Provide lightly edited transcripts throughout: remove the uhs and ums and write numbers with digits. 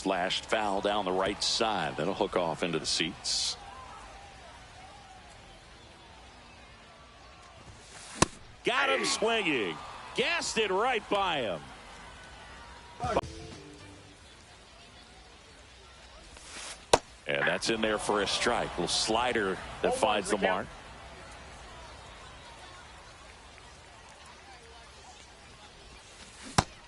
slashed foul down the right side. That'll hook off into the seats. Got him swinging. Gassed it right by him. And that's in there for a strike. Little slider that finds the mark.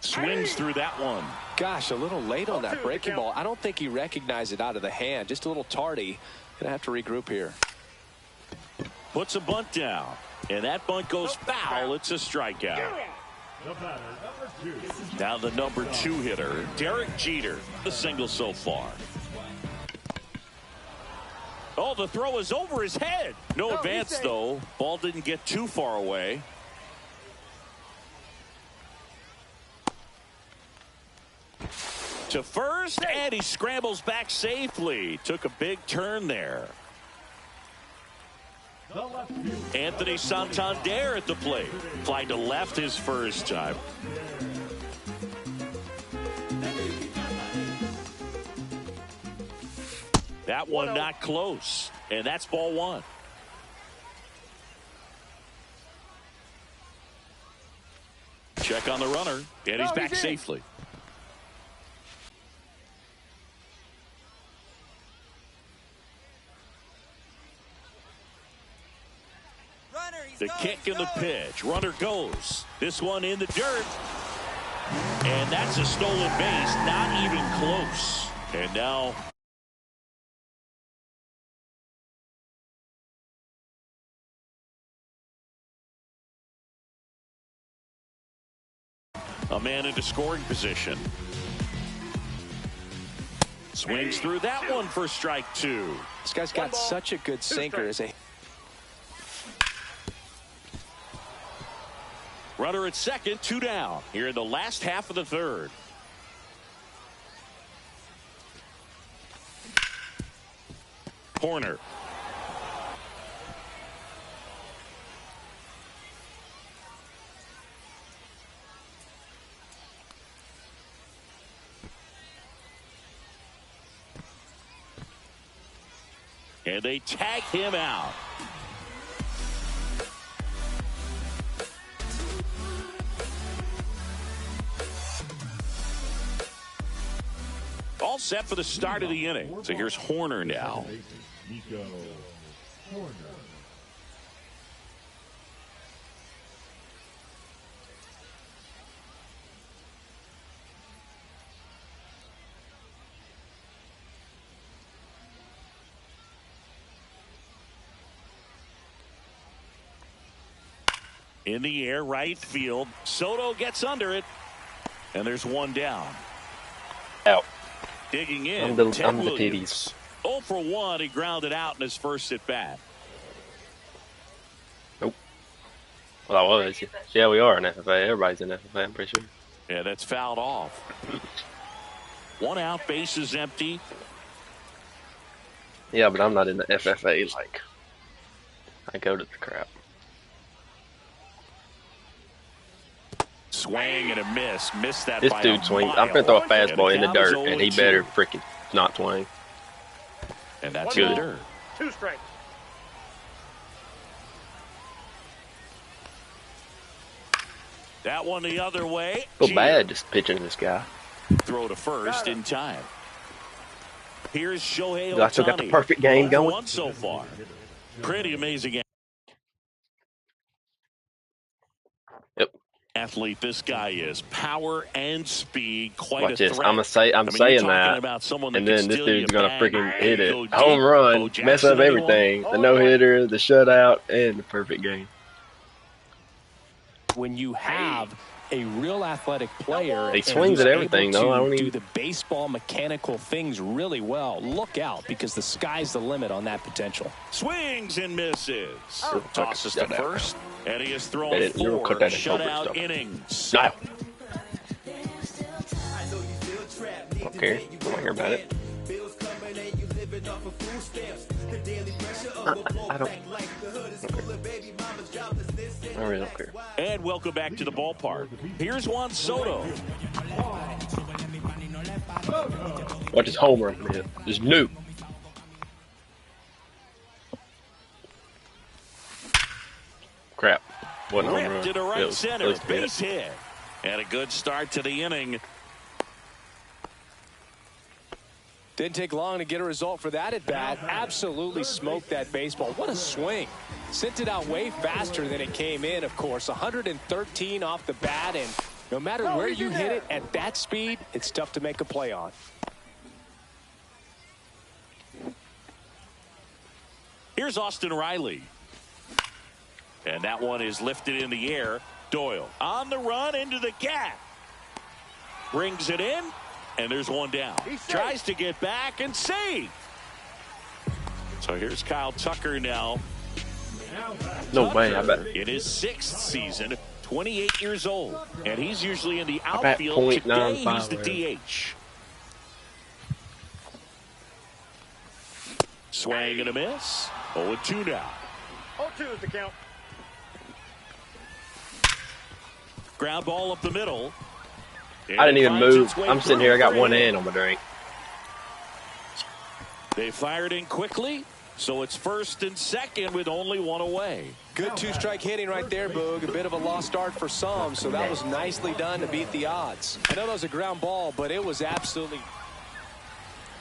Swings through that one. Gosh, a little late on that breaking ball. I don't think he recognized it out of the hand. Just a little tardy. Gonna have to regroup here. Puts a bunt down. And that bunt goes foul. It's a strikeout. Now the number 2 hitter, Derek Jeter. The single so far. Oh, the throw is over his head. No advance, though. Ball didn't get too far away. To first, and he scrambles back safely. Took a big turn there. Anthony Santander at the plate. Flying to left his first time. That one not close. And that's ball 1. Check on the runner. And he's back safely. The kick and the pitch. Runner goes. This one in the dirt. And that's a stolen base. Not even close. And now a man into scoring position. Swings through that one for strike 2. This guy's got such a good sinker. As a runner at second, 2 down here in the last half of the third. Corner. And they tag him out. All set for the start of the inning. So here's Hoerner now. In the air, right field. Soto gets under it. And there's one down. Out. Digging in, I'm the Williams. 0 for 1. He grounded out in his first at bat. Nope. Well, I was. Yeah, we are in FFA. Everybody's in FFA, I'm pretty sure. Yeah, that's fouled off. 1 out, base is empty. Yeah, but I'm not in the FFA. Like, I go to the crap. Swing and a miss. Missed that. This dude swings. I'm going to throw a fastball in the dirt, and he better freaking not swing. And that's good. Dirt. 2 strikes. That one the other way. Feel bad just pitching this guy. Throw to first in time. Here's Shohei Ohtani. I still got the perfect game going. 1 so far. Pretty amazing game. Yep. Athlete this guy is. Power and speed. Quite Watch a this. threat. I'm saying that, about someone that and then can this steal dude's your gonna bag. freaking hit it. Go deep. Home run, Bo mess Jackson, up everything. The no hitter, the shutout, and the perfect game. when you have a real athletic player, he swings at everything, though. I don't do even the baseball mechanical things really well. Look out, because the sky's the limit on that potential. Swings and misses. Tosses to first, and he has thrown You're 4 cut that in shutout innings. No. Don't care. Don't want to hear about it. I don't. I really don't care. And welcome back to the ballpark. Here's Juan Soto. Watch his homer, man. Just nuke. Crap. Wasn't home run. Ripped to It right was center. close to Base hit. hit. And a good start to the inning. Didn't take long to get a result for that at bat. Absolutely smoked that baseball. What a swing. Sent it out way faster than it came in, of course. 113 off the bat, and no matter where you hit it at that speed, it's tough to make a play on. Here's Austin Riley. And that one is lifted in the air. Doyle on the run into the gap. Brings it in, and there's one down. Tries to get back and save. So here's Kyle Tucker now. No way, I bet. In his 6th season, 28 years old. And he's usually in the I bet outfield. Today, 0.95 he's the there. DH. Swing and a miss. 0-2 now. 0-2 is the count. Ground ball up the middle. I didn't even It finds move. its way I'm sitting here. I got through one for hand on my drink. They fired in quickly, so it's 1st and 2nd with only one away. Good two-strike hitting right there, Boog. A bit of a lost start for some, so that was nicely done to beat the odds. I know that was a ground ball, but it was absolutely...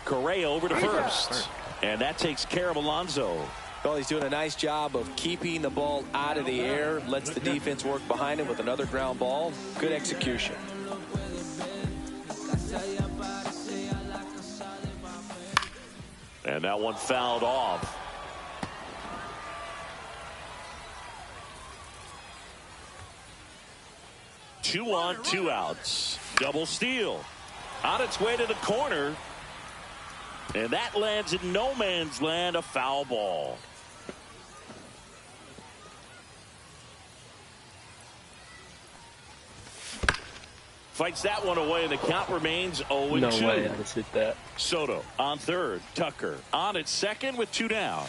Correa over to first. And that takes care of Alonso. Well, he's doing a nice job of keeping the ball out of the air. Lets the defense work behind him with another ground ball. Good execution. And that one fouled off. Two on, 2 outs. Double steal. On its way to the corner. And that lands in no man's land, a foul ball. Fights that one away, and the count remains 0-2. No way, I just hit that. Soto on third. Tucker on at second with 2 down.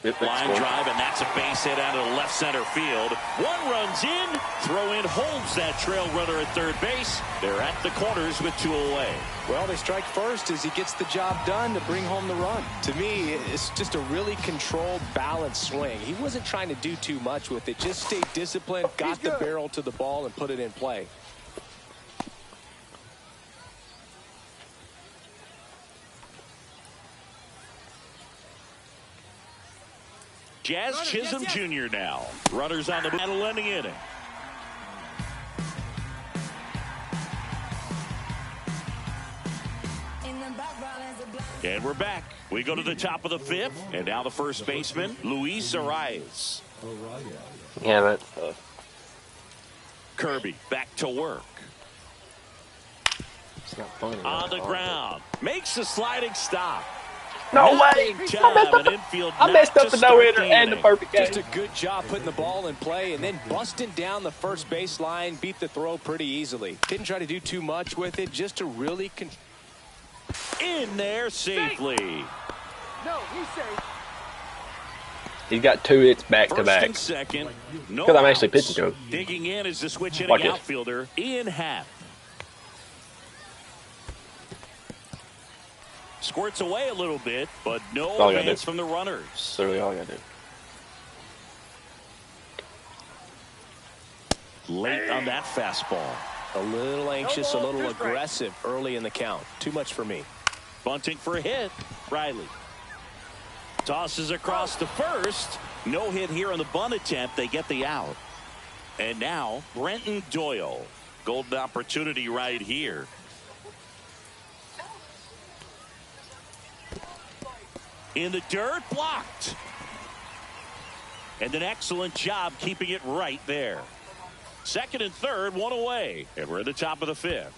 Yep, Line that's drive, and that's a base hit out of the left center field. One runs in. Throw in holds that trail runner at third base. They're at the corners with 2 away. Well, they strike first as he gets the job done to bring home the run. To me, it's just a really controlled, balanced swing. He wasn't trying to do too much with it. Just stayed disciplined, got the barrel to the ball, and put it in play. Jazz Chisholm Jr. now. Runners on the battle in the inning. And we're back. We go to the top of the 5th. And now the first baseman, Luis Arias. Yeah, that's tough. Kirby back to work. It's not funny. On the ground. Makes a sliding stop. No way! I messed up the no-hitter and the perfect game. Just a good job putting the ball in play and then busting down the first base line. Beat the throw pretty easily. Didn't try to do too much with it, just to really... In there safely. No, he's safe. He's got 2 hits back to First back. and second. No Because I'm actually outs. pitching to him. Digging in is the switch hitting Watch this. outfielder, Ian Happ. Squirts away a little bit, but no all I gotta hands do. from the runners. That's really all I got to do. Late on that fastball. A little anxious, a little aggressive early in the count. Too much for me. Bunting for a hit. Riley tosses across to first. No hit here on the bunt attempt. They get the out. And now Brenton Doyle. Golden opportunity right here. In the dirt, blocked. And an excellent job keeping it right there. Second and third, one away. And we're at the top of the 5th.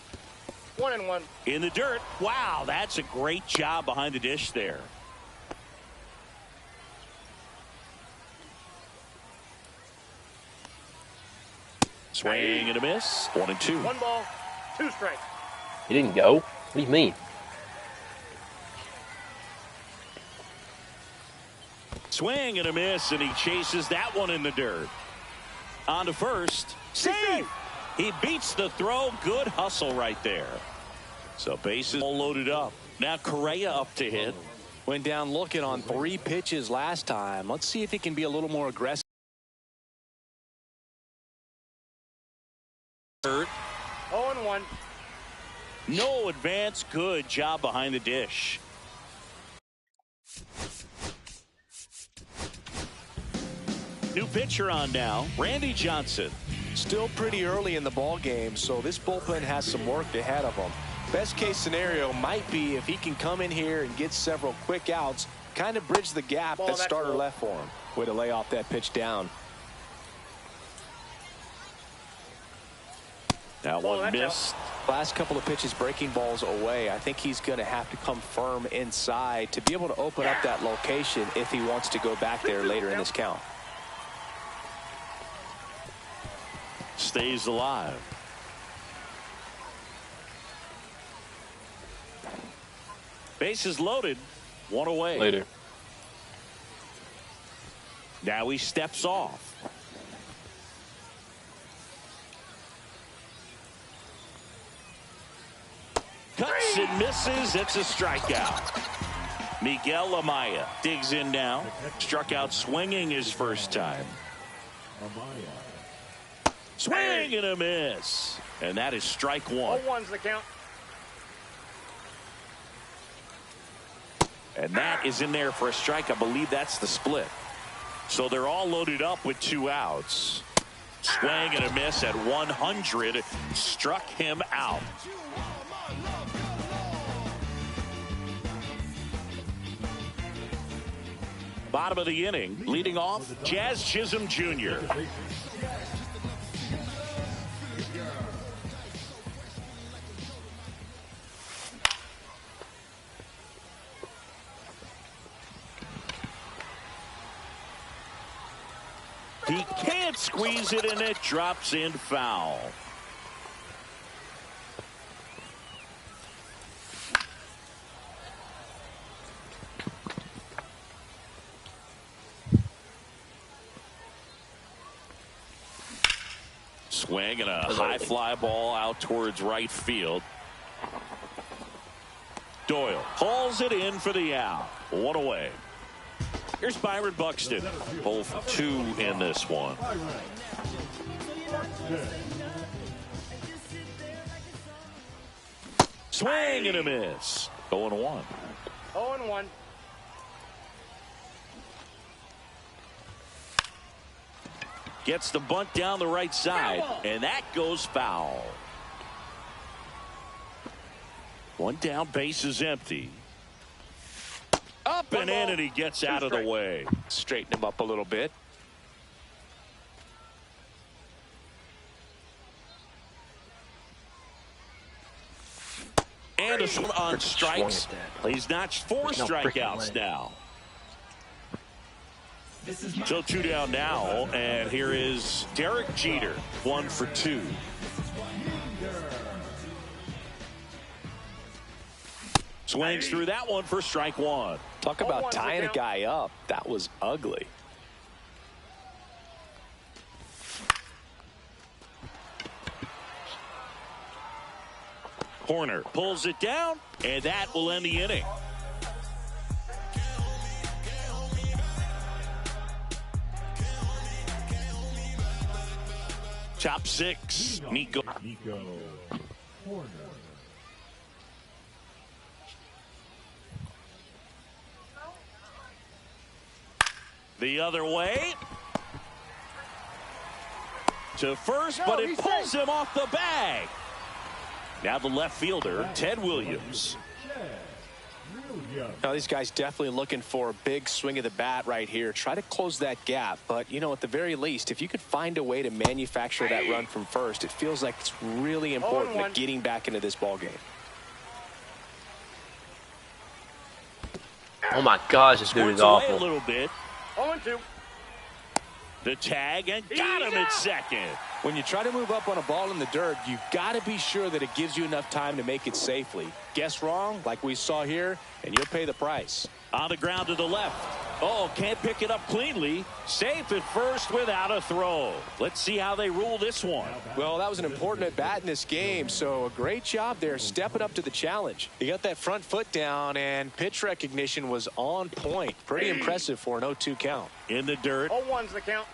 1-1. In the dirt. Wow, that's a great job behind the dish there. Swing and a miss. 1-2. 1 ball, 2 strikes. He didn't go? What do you mean? Swing and a miss, and he chases that one in the dirt. On to first. Save! He beats the throw. Good hustle right there. So bases all loaded up. Now Correa up to hit. Went down looking on 3 pitches last time. Let's see if he can be a little more aggressive. 0-1. No advance. Good job behind the dish. New pitcher on now, Randy Johnson. Still pretty early in the ball game, so this bullpen has some work ahead of them. Best case scenario might be if he can come in here and get several quick outs, kind of bridge the gap that starter left for him. Way to lay off that pitch down. That one missed. Last couple of pitches breaking balls away. I think he's going to have to come firm inside to be able to open up that location if he wants to go back there later in this count. Stays alive. Bases loaded. 1 away. Later. Now he steps off. Cuts and misses. It's a strikeout. Miguel Amaya digs in now. Struck out swinging his first time. Swing and a miss. And that is strike 1. 0-1's the count. And that is in there for a strike. I believe that's the split. So they're all loaded up with 2 outs. Swing and a miss at 100. Struck him out. Bottom of the inning, leading off, Jazz Chisholm Jr. He can't squeeze it, and it drops in foul. Swing and a high fly ball out towards right field. Doyle hauls it in for the out. 1 away. Here's Byron Buxton. Both 2 in this one. Swing and a miss. 0-1. 0-1. Gets the bunt down the right side, and that goes foul. 1 down, base is empty. Up and in, and he gets out of the way. Straighten him up a little bit. Anderson on strikes. He's notched 4 strikeouts now. So 2 down now, and here is Derek Jeter, 1 for 2. Swings through that one for strike 1. Talk about tying a guy up. That was ugly. Corner pulls it down, and that will end the inning. Top 6, Nico. Corner. The other way. To first, but it pulls him off the bag. Now the left fielder, Ted Williams. Now these guys definitely looking for a big swing of the bat right here. Try to close that gap. But, you know, at the very least, if you could find a way to manufacture that run from first, it feels like it's really important to getting back into this ball game. Oh my gosh, this dude is awful. A little bit. 0-2. The tag, and got him at second. When you try to move up on a ball in the dirt, you've got to be sure that it gives you enough time to make it safely. Guess wrong, like we saw here, and you'll pay the price. On the ground to the left. Oh, can't pick it up cleanly. Safe at first without a throw. Let's see how they rule this one. Well, that was an important at-bat in this game, so a great job there stepping up to the challenge. He got that front foot down, and pitch recognition was on point. Pretty impressive for an 0-2 count. In the dirt. 0-1's the count.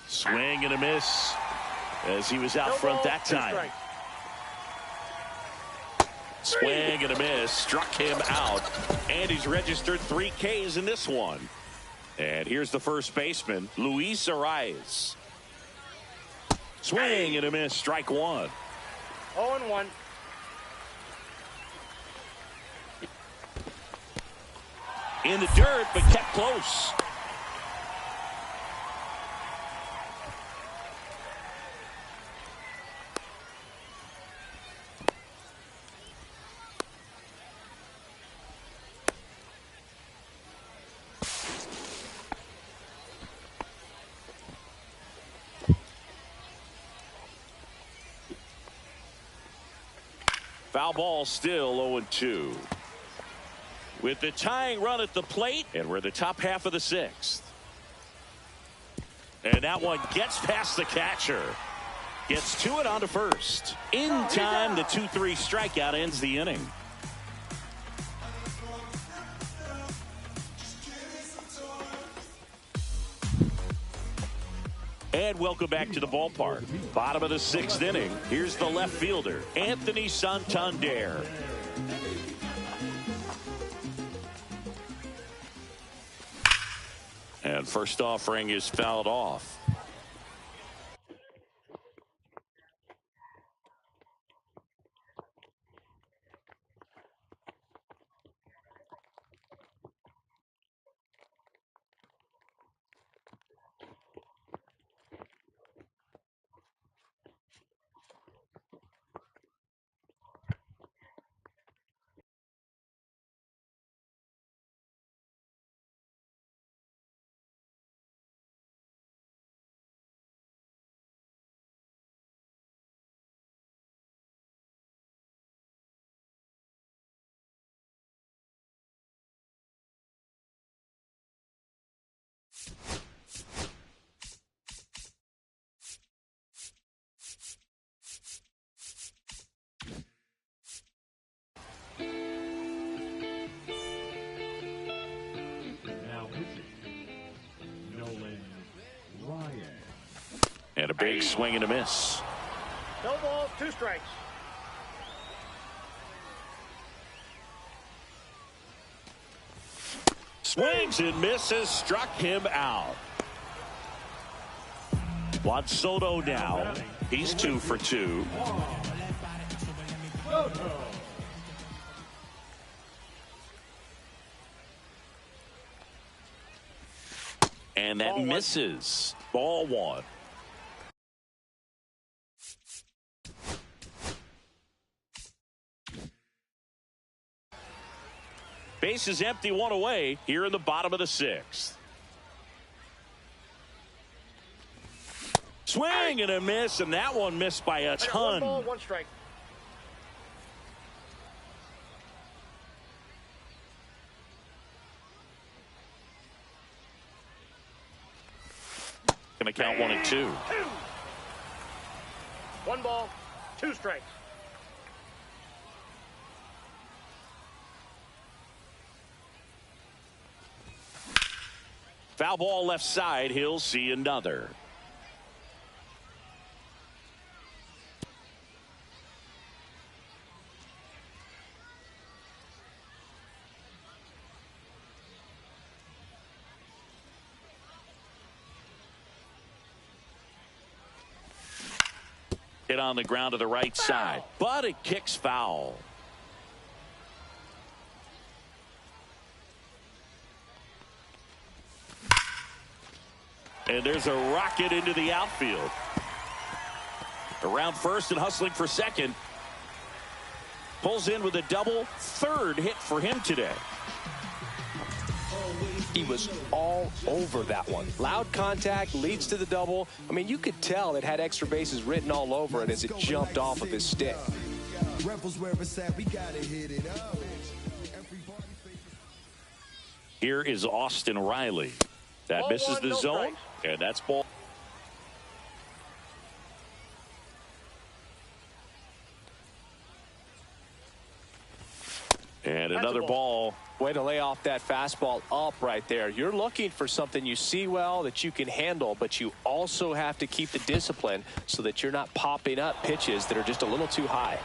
Swing and a miss as he was out front that time. Swing and a miss, struck him out, and he's registered 3 Ks in this one. And here's the first baseman, Luis Arraez. Swing and a miss, strike 1. 0-1. In the dirt, but kept close. Foul ball, still 0-2. With the tying run at the plate, and we're the top half of the 6th. And that one gets past the catcher. Gets to it on to first. In time, the 2-3 strikeout ends the inning. And welcome back to the ballpark. Bottom of the 6th inning. Here's the left fielder, Anthony Santander. And first offering is fouled off. And a big swing and a miss. No balls, 2 strikes. Swings and misses, struck him out. Juan Soto now. He's 2 for 2. And that misses. Ball 1. Base is empty, 1 away here in the bottom of the 6th. Swing and a miss, and that one missed by a ton. 1 ball, 1 strike. Gonna count 1 and 2. 1 ball, 2 strikes. Foul ball left side. He'll see another. Hit on the ground to the right side, but it kicks foul. And there's a rocket into the outfield. Around first and hustling for second. Pulls in with a double. 3rd hit for him today. He was all over that one. Loud contact leads to the double. I mean, you could tell it had extra bases written all over it as it jumped off of his stick. Here is Austin Riley. That misses the zone, and that's ball. And another ball. Way to lay off that fastball up right there. You're looking for something you see well that you can handle, but you also have to keep the discipline so that you're not popping up pitches that are just a little too high.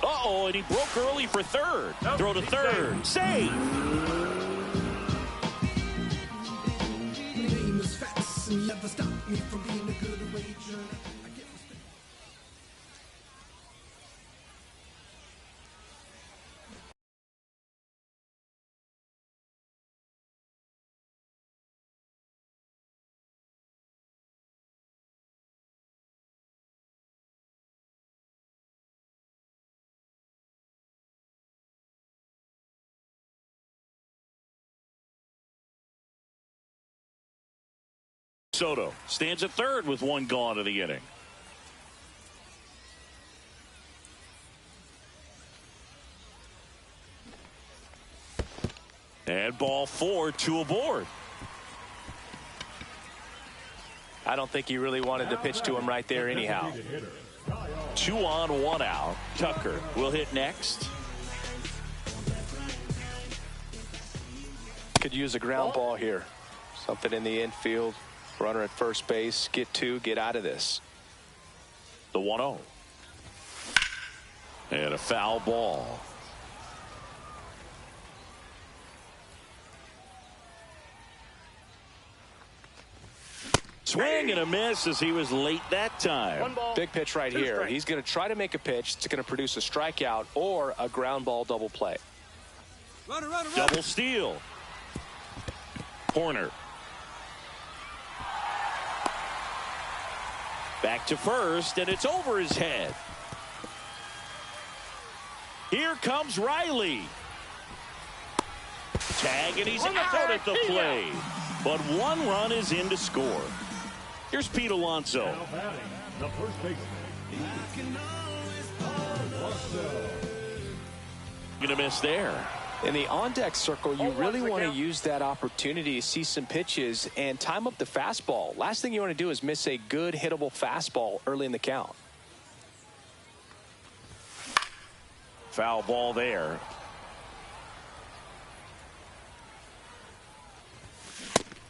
Uh-oh, and he broke early for third. Throw to third. Save. Soto stands at third with one gone in the inning. And ball 4, 2 aboard. I don't think he really wanted to pitch to him right there anyhow. 2 on, 1 out. Tucker will hit next. Could use a ground ball here. Something in the infield. Runner at first base. Get 2. Get out of this. The 1-0. And a foul ball. Swing and a miss as he was late that time. Big pitch right here. He's going to try to make a pitch. It's going to produce a strikeout or a ground ball double play. Double steal. Corner. Back to first, and it's over his head. Here comes Riley. Tag, and he's out at the plate. But 1 run is in to score. Here's Pete Alonso. The first baseman. Gonna miss there. In the on-deck circle, you really want to use that opportunity to see some pitches and time up the fastball. Last thing you want to do is miss a good hittable fastball early in the count. Foul ball there.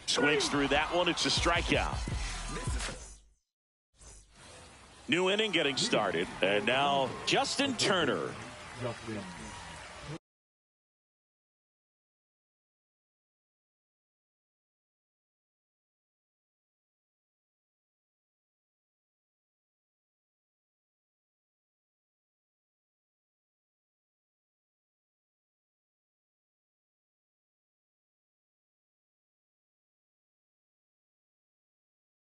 Swings through that one. It's a strikeout. New inning getting started. And now Justin Turner.